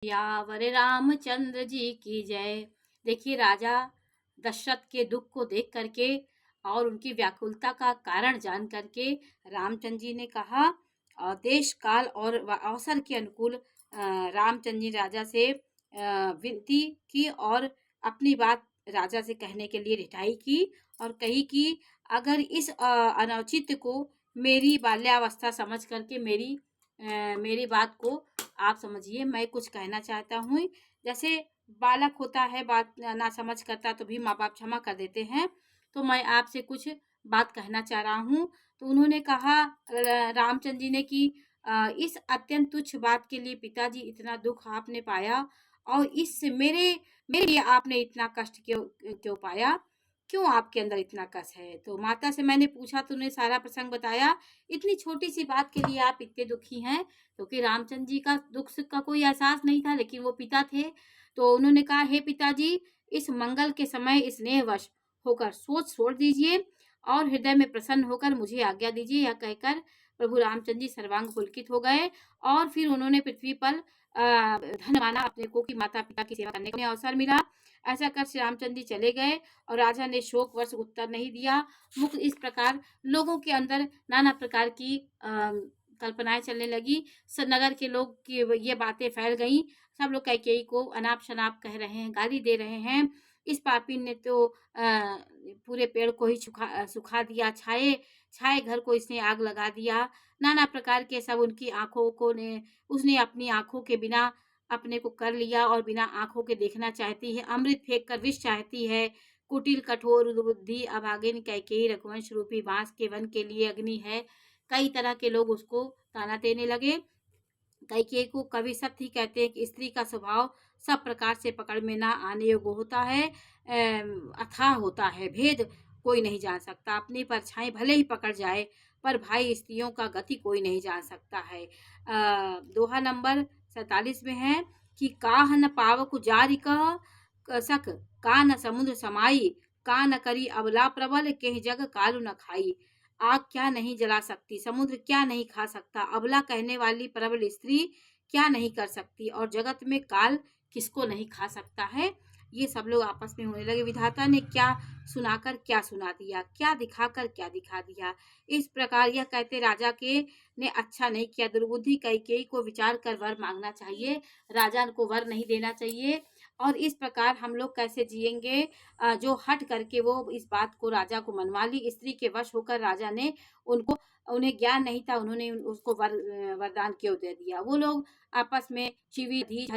यावर रामचंद्र जी की जय। देखिए, राजा दशरथ के दुख को देख करके और उनकी व्याकुलता का कारण जान करके रामचंद्र जी ने कहा, देश काल और अवसर के अनुकूल रामचंद्र जी राजा से विनती की और अपनी बात राजा से कहने के लिए रिटाई की और कही कि अगर इस अनौचित्य को मेरी बाल्यावस्था समझ करके मेरी बात को आप समझिए, मैं कुछ कहना चाहता हूँ। जैसे बालक होता है, बात ना समझ करता तो भी माँ बाप क्षमा कर देते हैं, तो मैं आपसे कुछ बात कहना चाह रहा हूँ। तो उन्होंने कहा रामचंद्र जी ने कि इस अत्यंत तुच्छ बात के लिए पिताजी इतना दुख आपने पाया और इस मेरे मेरे लिए आपने इतना कष्ट क्यों क्यों पाया, क्यों आपके अंदर इतना कष्ट है। तो माता से मैंने पूछा तो उन्हें सारा प्रसंग बताया। इतनी छोटी सी बात के लिए आप इतने दुखी हैं, क्योंकि रामचंद्र जी का दुख सुख का कोई एहसास नहीं था, लेकिन वो पिता थे। तो उन्होंने कहा, हे पिताजी, इस मंगल के समय स्नेहवश होकर सोच छोड़ दीजिए और हृदय में प्रसन्न होकर मुझे आज्ञा दीजिए। यह कहकर प्रभु रामचंद्र जी सर्वांग पुलकित हो गए और फिर उन्होंने पृथ्वी पर धन्य माना अपने को कि माता पिता की सेवा करने का अवसर मिला। ऐसा कर श्री रामचंद्र जी चले गए और राजा ने शोक वर्ष उत्तर नहीं दिया। मुख इस प्रकार लोगों के अंदर नाना प्रकार की कल्पनाएं चलने लगी। नगर के लोग की ये बातें फैल गईं। सब लोग कैकेयी को अनाप शनाप कह रहे हैं, गाली दे रहे हैं। इस पापी ने तो पूरे पेड़ को ही सुखा दिया, छाए छाए घर को इसने आग लगा दिया। नाना प्रकार के सब उनकी आंखों को ने उसने अपनी आंखों के बिना अपने को कर लिया और बिना आंखों के देखना चाहती है, अमृत फेंक कर विष चाहती है। कुटिल कठोर बुद्धि अभागिन कैकेयी रघुवंश रूपी बांस के वन के लिए अग्नि है। कई तरह के लोग उसको ताना देने लगे। कैकेयी को कवि सत्य ही कहते हैं कि स्त्री का स्वभाव सब प्रकार से पकड़ में ना आने योग्य होता है, अथाह होता है, भेद कोई नहीं जान सकता। अपनी परछाई भले ही पकड़ जाए, पर भाई स्त्रियों का गति कोई नहीं जान सकता है। दोहा नंबर 47 में है कि काह न पावक जारि कह सक, का न समुद्र समाई, का न करी अबला प्रबल, केह जग कालु न खाई। आग क्या नहीं जला सकती, समुद्र क्या नहीं खा सकता, अबला कहने वाली प्रबल स्त्री क्या नहीं कर सकती, और जगत में काल किसको नहीं खा सकता है। ये सब लोग आपस में होने लगे। विधाता ने क्या सुनाकर क्या सुना दिया, क्या दिखाकर क्या दिखा दिया। इस प्रकार यह कहते राजा के ने अच्छा नहीं किया। दुर्बुद्धि कैकेयी को विचार कर वर मांगना चाहिए, राजा को वर नहीं देना चाहिए। और इस प्रकार हम लोग कैसे जिएंगे, जो हट करके वो इस बात को राजा को मनवा ली। स्त्री के वश होकर राजा ने उन्हें ज्ञान नहीं था, उन्होंने उसको वरदान क्यों दे दिया। वो लोग आपस में शिवी हरीश